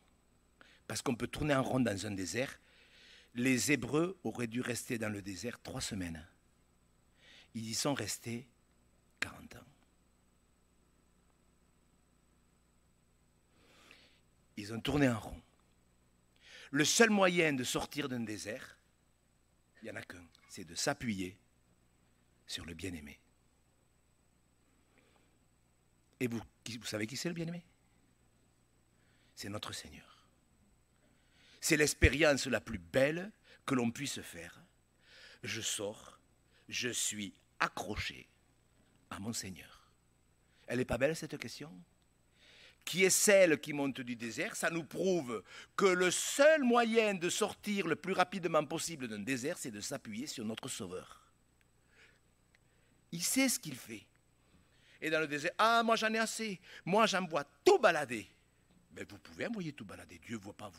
S1: Parce qu'on peut tourner en rond dans un désert. Les Hébreux auraient dû rester dans le désert 3 semaines. Ils y sont restés 40 ans. Ils ont tourné en rond. Le seul moyen de sortir d'un désert, il n'y en a qu'un, c'est de s'appuyer sur le bien-aimé. Et vous savez qui c'est le bien-aimé? C'est notre Seigneur. C'est l'expérience la plus belle que l'on puisse faire. Je sors, je suis accroché à mon Seigneur. Elle n'est pas belle cette question? Qui est celle qui monte du désert? Ça nous prouve que le seul moyen de sortir le plus rapidement possible d'un désert, c'est de s'appuyer sur notre Sauveur. Il sait ce qu'il fait. Et dans le désert, ah, moi j'en ai assez, moi j'envoie tout balader. Mais vous pouvez envoyer tout balader, Dieu ne va pas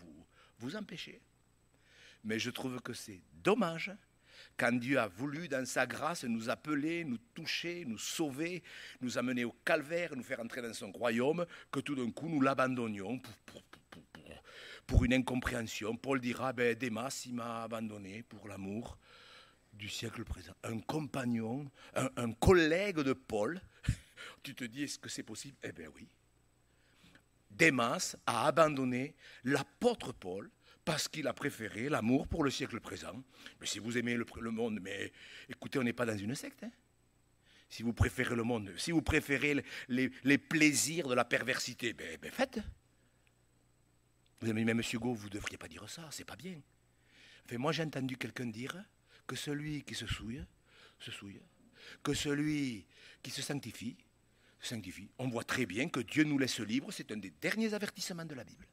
S1: vous empêcher. Mais je trouve que c'est dommage quand Dieu a voulu, dans sa grâce, nous appeler, nous toucher, nous sauver, nous amener au calvaire, nous faire entrer dans son royaume, que tout d'un coup nous l'abandonnions pour une incompréhension. Paul dira, Démas, il m'a abandonné pour l'amour du siècle présent. Un compagnon, un collègue de Paul, tu te dis, est-ce que c'est possible? Eh bien oui. Démas a abandonné l'apôtre Paul parce qu'il a préféré l'amour pour le siècle présent. Mais si vous aimez le monde, mais écoutez, on n'est pas dans une secte. Hein. Si vous préférez le monde, si vous préférez les plaisirs de la perversité, ben faites. Vous avez dit, mais monsieur Go, vous ne devriez pas dire ça, c'est pas bien. Enfin, moi j'ai entendu quelqu'un dire que celui qui se souille, que celui qui se sanctifie. On voit très bien que Dieu nous laisse libres, c'est un des derniers avertissements de la Bible.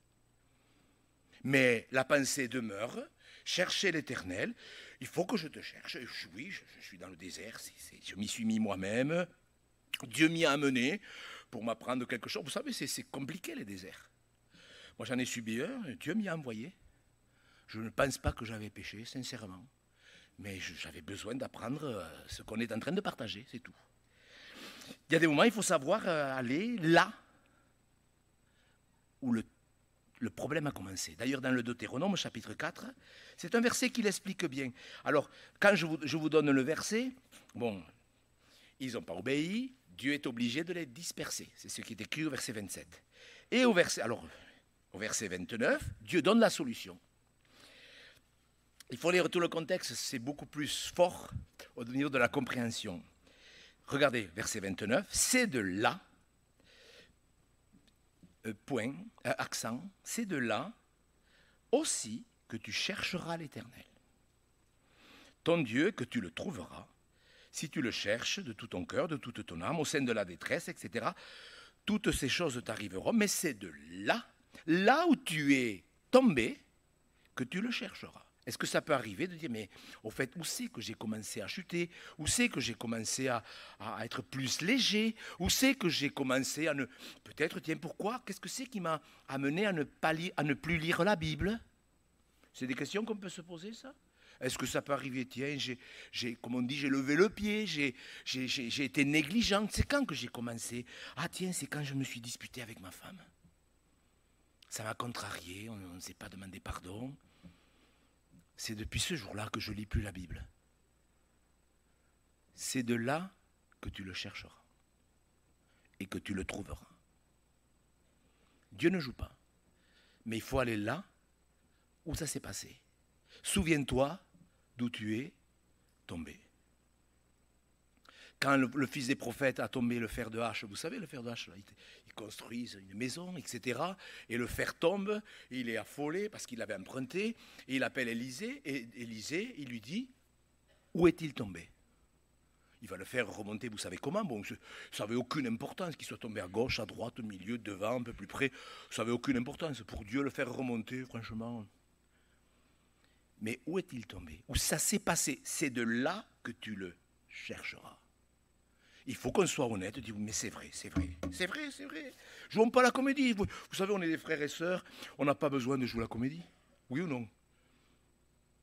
S1: Mais la pensée demeure, chercher l'Éternel, il faut que je te cherche. Oui, je suis dans le désert, je m'y suis mis moi-même, Dieu m'y a amené pour m'apprendre quelque chose. Vous savez, c'est compliqué les déserts. Moi j'en ai subi un, Dieu m'y a envoyé. Je ne pense pas que j'avais péché, sincèrement. Mais j'avais besoin d'apprendre ce qu'on est en train de partager, c'est tout. Il y a des moments, il faut savoir aller là où le problème a commencé. D'ailleurs, dans le Deutéronome, chapitre 4, c'est un verset qui l'explique bien. Alors, quand je vous donne le verset, bon, ils n'ont pas obéi, Dieu est obligé de les disperser. C'est ce qui est écrit au verset 27. Et au verset 29, Dieu donne la solution. Il faut lire tout le contexte, c'est beaucoup plus fort au niveau de la compréhension. Regardez, verset 29, c'est de là, accent, c'est de là aussi que tu chercheras l'Éternel. Ton Dieu, que tu le trouveras, si tu le cherches de tout ton cœur, de toute ton âme, au sein de la détresse, etc. Toutes ces choses t'arriveront, mais c'est de là où tu es tombé, que tu le chercheras. Est-ce que ça peut arriver de dire, mais au fait, où c'est que j'ai commencé à chuter? Où c'est que j'ai commencé à être plus léger? Où c'est que j'ai commencé à ne... Peut-être, tiens, pourquoi? Qu'est-ce que c'est qui m'a amené à ne plus lire la Bible? C'est des questions qu'on peut se poser, ça? Est-ce que ça peut arriver? Tiens, comme on dit, j'ai levé le pied, j'ai été négligente. C'est quand que j'ai commencé? Ah tiens, c'est quand je me suis disputé avec ma femme. Ça m'a contrarié, on ne s'est pas demandé pardon. C'est depuis ce jour-là que je ne lis plus la Bible. C'est de là que tu le chercheras et que tu le trouveras. Dieu ne joue pas, mais il faut aller là où ça s'est passé. Souviens-toi d'où tu es tombé. Quand le fils des prophètes a tombé le fer de hache, vous savez le fer de hache, là, ils construisent une maison, etc. Et le fer tombe, il est affolé parce qu'il l'avait emprunté, et il appelle Élisée, et Élisée, il lui dit, où est-il tombé? Il va le faire remonter, vous savez comment? Bon, ça n'avait aucune importance qu'il soit tombé à gauche, à droite, au milieu, devant, un peu plus près. Ça n'avait aucune importance. Pour Dieu, le faire remonter, franchement. Mais où est-il tombé? Où ça s'est passé? C'est de là que tu le chercheras. Il faut qu'on soit honnête, dire, mais c'est vrai, c'est vrai, c'est vrai, c'est vrai. Jouons pas la comédie. Vous savez, on est des frères et sœurs, on n'a pas besoin de jouer la comédie. Oui ou non?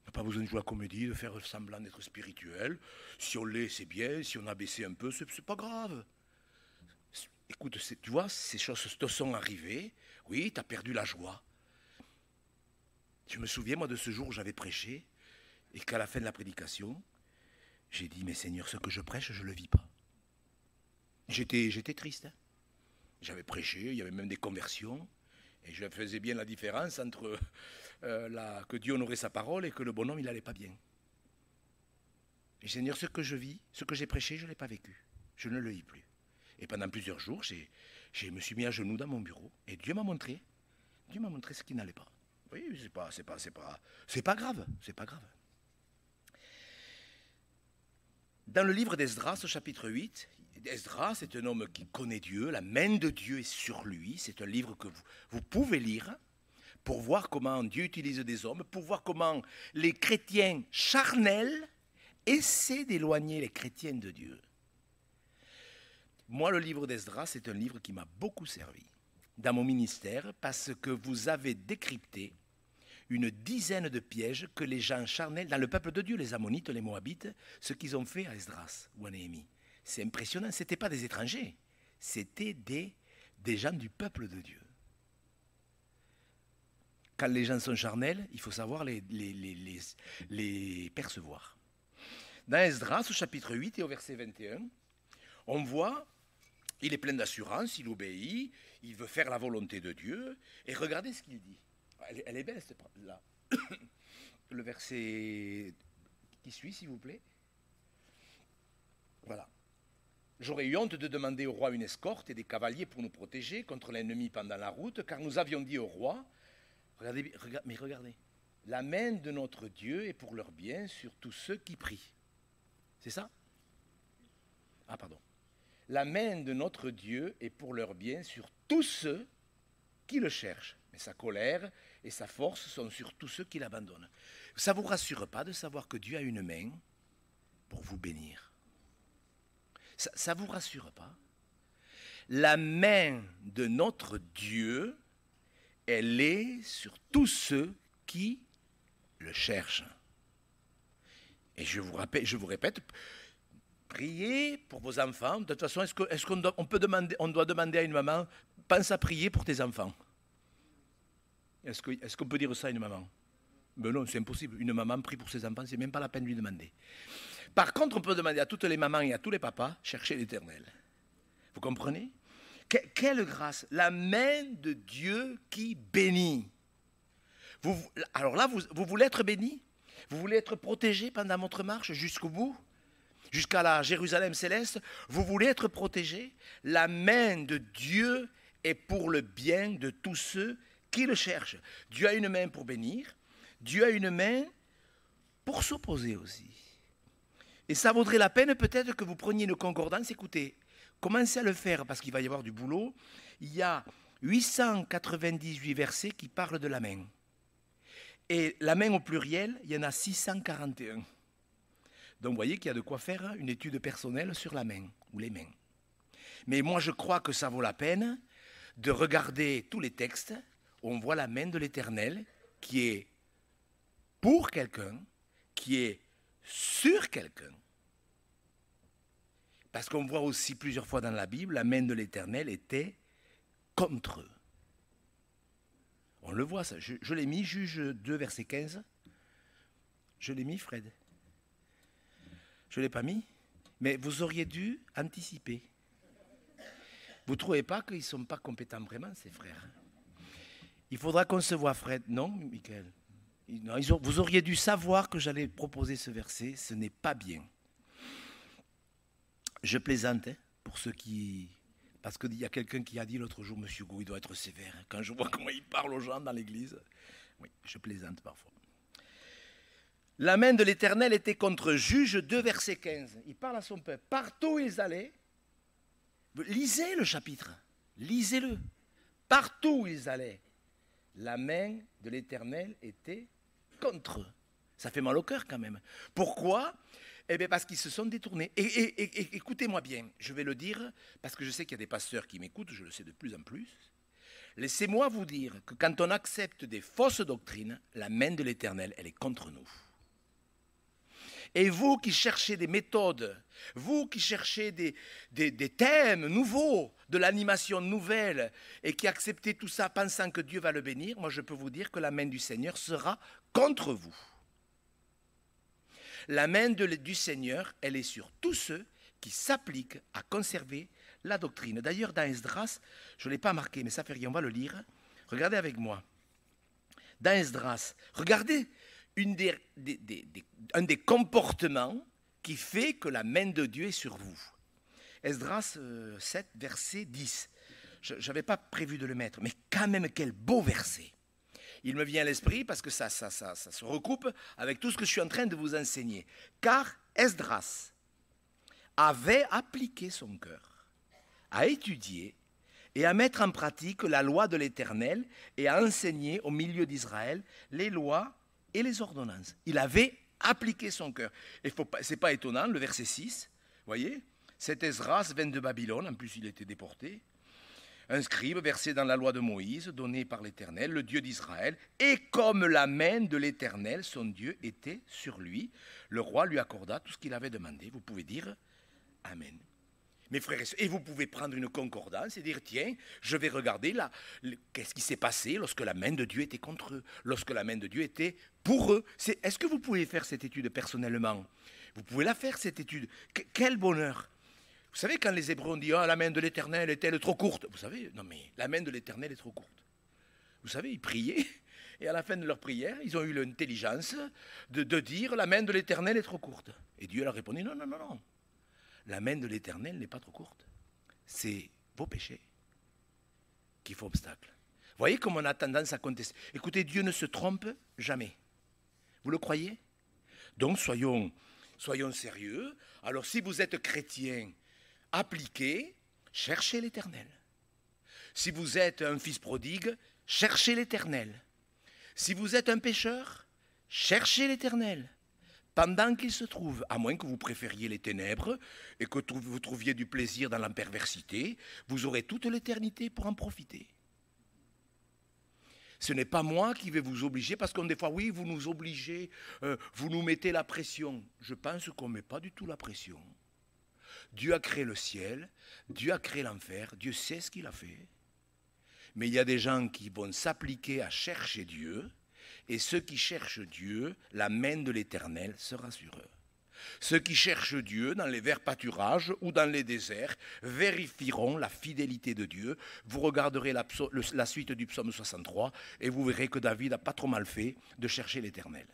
S1: On n'a pas besoin de jouer la comédie, de faire semblant d'être spirituel. Si on l'est, c'est bien. Si on a baissé un peu, c'est pas grave. Écoute, tu vois, ces choses te sont arrivées. Oui, tu as perdu la joie. Je me souviens, moi, de ce jour où j'avais prêché et qu'à la fin de la prédication, j'ai dit, mais Seigneur, ce que je prêche, je ne le vis pas. J'étais triste. Hein. J'avais prêché, il y avait même des conversions. Et je faisais bien la différence entre que Dieu honorait sa parole et que le bonhomme, il n'allait pas bien. Et Seigneur, ce que je vis, ce que j'ai prêché, je ne l'ai pas vécu. Je ne le vis plus. Et pendant plusieurs jours, je me suis mis à genoux dans mon bureau. Et Dieu m'a montré ce qui n'allait pas. Oui, c'est pas grave. C'est pas grave. Dans le livre d'Esdras, au chapitre 8, Esdras est un homme qui connaît Dieu, la main de Dieu est sur lui. C'est un livre que vous pouvez lire pour voir comment Dieu utilise des hommes, pour voir comment les chrétiens charnels essaient d'éloigner les chrétiens de Dieu. Moi, le livre d'Esdras, c'est un livre qui m'a beaucoup servi dans mon ministère parce que vous avez décrypté une dizaine de pièges que les gens charnels, dans le peuple de Dieu, les Ammonites, les Moabites, ce qu'ils ont fait à Esdras ou à Néhémie. C'est impressionnant, ce n'étaient pas des étrangers, c'était des gens du peuple de Dieu. Quand les gens sont charnels, il faut savoir les percevoir. Dans Esdras, au chapitre 8 et au verset 21, on voit, il est plein d'assurance, il obéit, il veut faire la volonté de Dieu, et regardez ce qu'il dit. Elle est belle, là. Le verset qui suit, s'il vous plaît. Voilà. J'aurais eu honte de demander au roi une escorte et des cavaliers pour nous protéger contre l'ennemi pendant la route, car nous avions dit au roi, regardez, la main de notre Dieu est pour leur bien sur tous ceux qui prient. C'est ça? Ah, pardon. La main de notre Dieu est pour leur bien sur tous ceux qui le cherchent. Mais sa colère et sa force sont sur tous ceux qui l'abandonnent. Ça ne vous rassure pas de savoir que Dieu a une main pour vous bénir? Ça ne vous rassure pas? La main de notre Dieu, elle est sur tous ceux qui le cherchent. Et je vous répète, priez pour vos enfants. De toute façon, on doit demander à une maman, pense à prier pour tes enfants. Est-ce qu'on peut dire ça à une maman? Ben non, c'est impossible. Une maman prie pour ses enfants, c'est même pas la peine de lui demander. Par contre, on peut demander à toutes les mamans et à tous les papas, cherchez l'Éternel. Vous comprenez? Quelle grâce! La main de Dieu qui bénit. Alors là, vous voulez être béni? Vous voulez être protégé pendant votre marche jusqu'au bout? Jusqu'à la Jérusalem céleste? Vous voulez être protégé? La main de Dieu est pour le bien de tous ceux qui le cherchent. Dieu a une main pour bénir. Dieu a une main pour s'opposer aussi. Et ça vaudrait la peine peut-être que vous preniez une concordance. Écoutez, commencez à le faire parce qu'il va y avoir du boulot. Il y a 898 versets qui parlent de la main. Et la main au pluriel, il y en a 641. Donc vous voyez qu'il y a de quoi faire une étude personnelle sur la main ou les mains. Mais moi je crois que ça vaut la peine de regarder tous les textes où on voit la main de l'Éternel qui est pour quelqu'un, qui est sur quelqu'un. Parce qu'on voit aussi plusieurs fois dans la Bible, la main de l'Éternel était contre eux. On le voit ça. Je l'ai mis, Juge 2, verset 15. Je l'ai mis, Fred. Je ne l'ai pas mis, mais vous auriez dû anticiper. Vous ne trouvez pas qu'ils ne sont pas compétents vraiment, ces frères? Il faudra qu'on se voie, Fred. Non, Michael? Non, vous auriez dû savoir que j'allais proposer ce verset, ce n'est pas bien. Je plaisante, hein, pour ceux qui... Parce qu'il y a quelqu'un qui a dit l'autre jour, Monsieur Gou, il doit être sévère, hein, quand je vois comment il parle aux gens dans l'église. Oui, je plaisante parfois. La main de l'Éternel était contre Juge 2, verset 15. Il parle à son peuple. Partout où ils allaient, lisez le chapitre, lisez-le. Partout où ils allaient, la main de l'Éternel était contre eux. Ça fait mal au cœur quand même. Pourquoi ? Eh bien parce qu'ils se sont détournés. Et écoutez-moi bien, je vais le dire, parce que je sais qu'il y a des pasteurs qui m'écoutent, je le sais de plus en plus. Laissez-moi vous dire que quand on accepte des fausses doctrines, la main de l'Éternel, elle est contre nous. Et vous qui cherchez des méthodes, vous qui cherchez des thèmes nouveaux, de l'animation nouvelle, et qui acceptez tout ça pensant que Dieu va le bénir, moi je peux vous dire que la main du Seigneur sera contre vous. La main du Seigneur, elle est sur tous ceux qui s'appliquent à conserver la doctrine. D'ailleurs, dans Esdras, je ne l'ai pas marqué, mais ça fait rien, on va le lire. Regardez avec moi. Dans Esdras, regardez un des comportements qui fait que la main de Dieu est sur vous. Esdras 7, verset 10. Je n'avais pas prévu de le mettre, mais quand même quel beau verset. Il me vient à l'esprit parce que ça se recoupe avec tout ce que je suis en train de vous enseigner. Car Esdras avait appliqué son cœur à étudier et à mettre en pratique la loi de l'Éternel et à enseigner au milieu d'Israël les lois et les ordonnances. Il avait appliqué son cœur. Ce n'est pas étonnant, le verset 6, voyez, cet Esdras vint de Babylone, en plus il était déporté, un scribe versé dans la loi de Moïse, donnée par l'Éternel, le Dieu d'Israël, et comme la main de l'Éternel, son Dieu, était sur lui, le roi lui accorda tout ce qu'il avait demandé. Vous pouvez dire Amen. Mes frères et sœurs, et vous pouvez prendre une concordance et dire, tiens, je vais regarder là, qu'est-ce qui s'est passé lorsque la main de Dieu était contre eux, lorsque la main de Dieu était pour eux. Est-ce que vous pouvez faire cette étude personnellement? Vous pouvez la faire, cette étude. Quel bonheur! Vous savez, quand les Hébreux ont dit « Ah, la main de l'Éternel est-elle trop courte ?» Vous savez, non mais la main de l'Éternel est trop courte. Vous savez, ils priaient, et à la fin de leur prière, ils ont eu l'intelligence de dire « La main de l'Éternel est trop courte. » Et Dieu leur répondit « Non, non, non, non. La main de l'Éternel n'est pas trop courte. C'est vos péchés qui font obstacle. » Vous voyez comme on a tendance à contester. Écoutez, Dieu ne se trompe jamais. Vous le croyez? Donc soyons sérieux. Alors si vous êtes chrétien, appliquez, cherchez l'Éternel. Si vous êtes un fils prodigue, cherchez l'Éternel. Si vous êtes un pécheur, cherchez l'Éternel. Pendant qu'il se trouve, à moins que vous préfériez les ténèbres et que vous trouviez du plaisir dans la perversité, vous aurez toute l'éternité pour en profiter. Ce n'est pas moi qui vais vous obliger, parce qu'on des fois, oui, vous nous obligez, vous nous mettez la pression. Je pense qu'on ne met pas du tout la pression. Dieu a créé le ciel, Dieu a créé l'enfer, Dieu sait ce qu'il a fait. Mais il y a des gens qui vont s'appliquer à chercher Dieu, et ceux qui cherchent Dieu, la main de l'Éternel sera sur eux. Ceux qui cherchent Dieu dans les verts pâturages ou dans les déserts vérifieront la fidélité de Dieu. Vous regarderez la suite du psaume 63 et vous verrez que David n'a pas trop mal fait de chercher l'Éternel.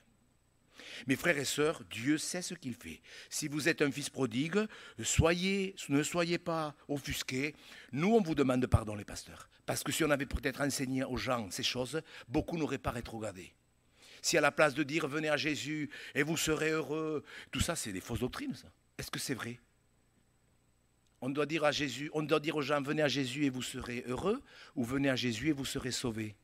S1: Mes frères et sœurs, Dieu sait ce qu'il fait. Si vous êtes un fils prodigue, ne soyez pas offusqués. Nous, on vous demande pardon, les pasteurs. Parce que si on avait peut-être enseigné aux gens ces choses, beaucoup n'auraient pas rétrogradé. Si à la place de dire « venez à Jésus et vous serez heureux », tout ça, c'est des fausses doctrines, ça. Est-ce que c'est vrai? On doit dire aux gens « venez à Jésus et vous serez heureux » ou « venez à Jésus et vous serez sauvés ».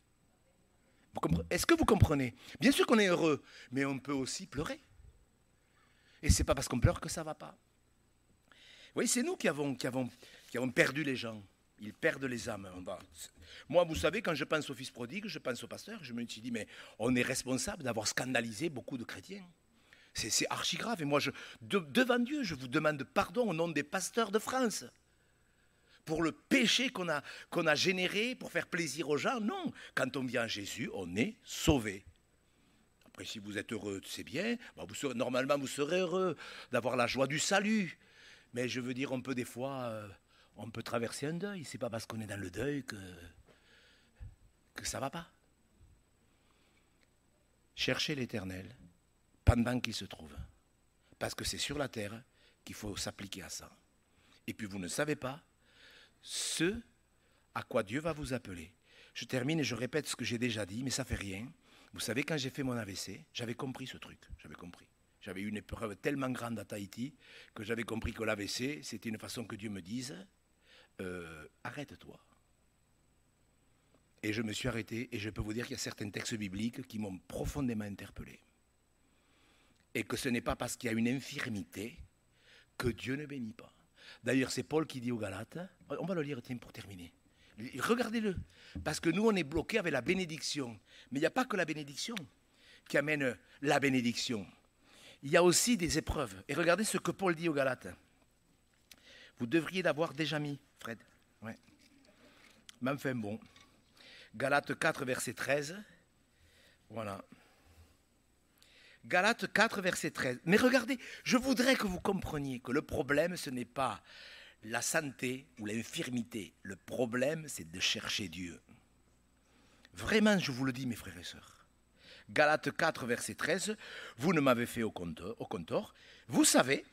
S1: Est-ce que vous comprenez? Bien sûr qu'on est heureux, mais on peut aussi pleurer. Et ce n'est pas parce qu'on pleure que ça ne va pas. Vous voyez, c'est nous qui avons perdu les gens. Ils perdent les âmes. Moi, vous savez, quand je pense au fils prodigue, je pense au pasteur, je me suis dit, mais on est responsable d'avoir scandalisé beaucoup de chrétiens. C'est archi grave. Et moi, devant Dieu, je vous demande pardon au nom des pasteurs de France. Pour le péché qu'on a généré pour faire plaisir aux gens. Non, quand on vient à Jésus, on est sauvé. Après, si vous êtes heureux, c'est bien. Normalement, vous serez heureux d'avoir la joie du salut. Mais je veux dire, on peut des fois... on peut traverser un deuil. Ce n'est pas parce qu'on est dans le deuil que ça ne va pas. cherchez l'Éternel pendant qu'il se trouve. Parce que c'est sur la terre qu'il faut s'appliquer à ça. Et puis vous ne savez pas ce à quoi Dieu va vous appeler. Je termine et je répète ce que j'ai déjà dit, mais ça ne fait rien. Vous savez, quand j'ai fait mon AVC, j'avais compris ce truc. J'avais compris. J'avais eu une épreuve tellement grande à Tahiti que j'avais compris que l'AVC, c'était une façon que Dieu me dise arrête-toi. Et je me suis arrêté et je peux vous dire qu'il y a certains textes bibliques qui m'ont profondément interpellé. Et que ce n'est pas parce qu'il y a une infirmité que Dieu ne bénit pas. D'ailleurs, c'est Paul qui dit aux Galates, on va le lire, tiens, pour terminer. Regardez-le, parce que nous, on est bloqués avec la bénédiction. Mais il n'y a pas que la bénédiction qui amène la bénédiction. Il y a aussi des épreuves. Et regardez ce que Paul dit aux Galates. Vous devriez l'avoir déjà mis, Fred. Ouais. Mais enfin bon. Galates 4, verset 13. Voilà. Galates 4, verset 13. Mais regardez, je voudrais que vous compreniez que le problème, ce n'est pas la santé ou l'infirmité. Le problème, c'est de chercher Dieu. Vraiment, je vous le dis, mes frères et sœurs. Galates 4, verset 13. Vous ne m'avez fait au compteur. Vous savez,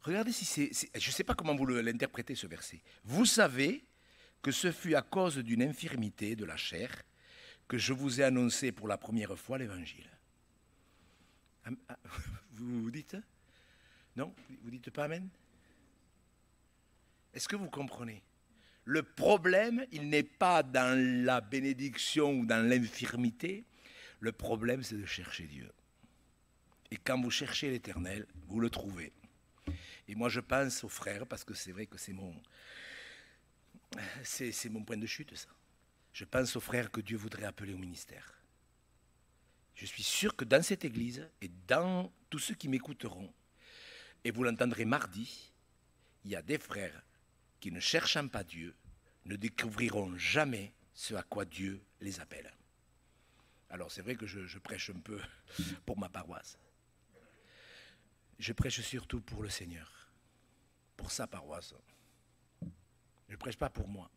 S1: regardez si c'est je ne sais pas comment vous l'interprétez ce verset. Vous savez que ce fut à cause d'une infirmité de la chair que je vous ai annoncé pour la première fois l'évangile. Vous dites? Non? Vous dites pas amen? Est-ce que vous comprenez? Le problème, il n'est pas dans la bénédiction ou dans l'infirmité. Le problème, c'est de chercher Dieu. Et quand vous cherchez l'Éternel, vous le trouvez. Et moi, je pense aux frères, parce que c'est vrai que c'est mon point de chute, ça. Je pense aux frères que Dieu voudrait appeler au ministère. Je suis sûr que dans cette église et dans tous ceux qui m'écouteront, et vous l'entendrez mardi, il y a des frères qui, ne cherchant pas Dieu, ne découvriront jamais ce à quoi Dieu les appelle. Alors c'est vrai que je prêche un peu pour ma paroisse. Je prêche surtout pour le Seigneur, pour sa paroisse. Je ne prêche pas pour moi.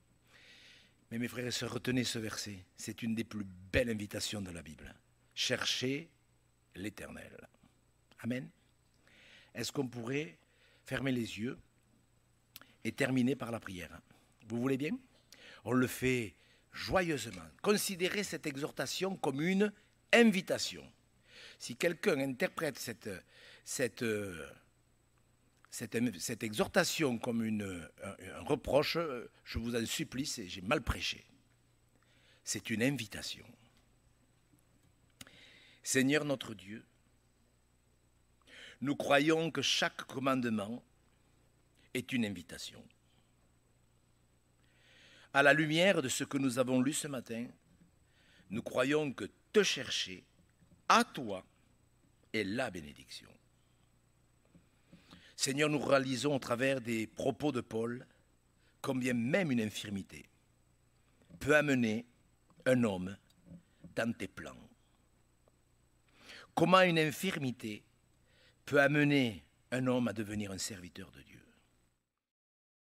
S1: Mais mes frères et sœurs, retenez ce verset. C'est une des plus belles invitations de la Bible. Cherchez l'Éternel. Amen. Est-ce qu'on pourrait fermer les yeux et terminer par la prière? Vous voulez bien? On le fait joyeusement. Considérez cette exhortation comme une invitation. Si quelqu'un interprète cette exhortation comme un reproche, je vous en supplie, j'ai mal prêché. C'est une invitation. Seigneur notre Dieu, nous croyons que chaque commandement est une invitation. À la lumière de ce que nous avons lu ce matin, nous croyons que te chercher, à toi, est la bénédiction. Seigneur, nous réalisons au travers des propos de Paul combien même une infirmité peut amener un homme dans tes plans. Comment une infirmité peut amener un homme à devenir un serviteur de Dieu.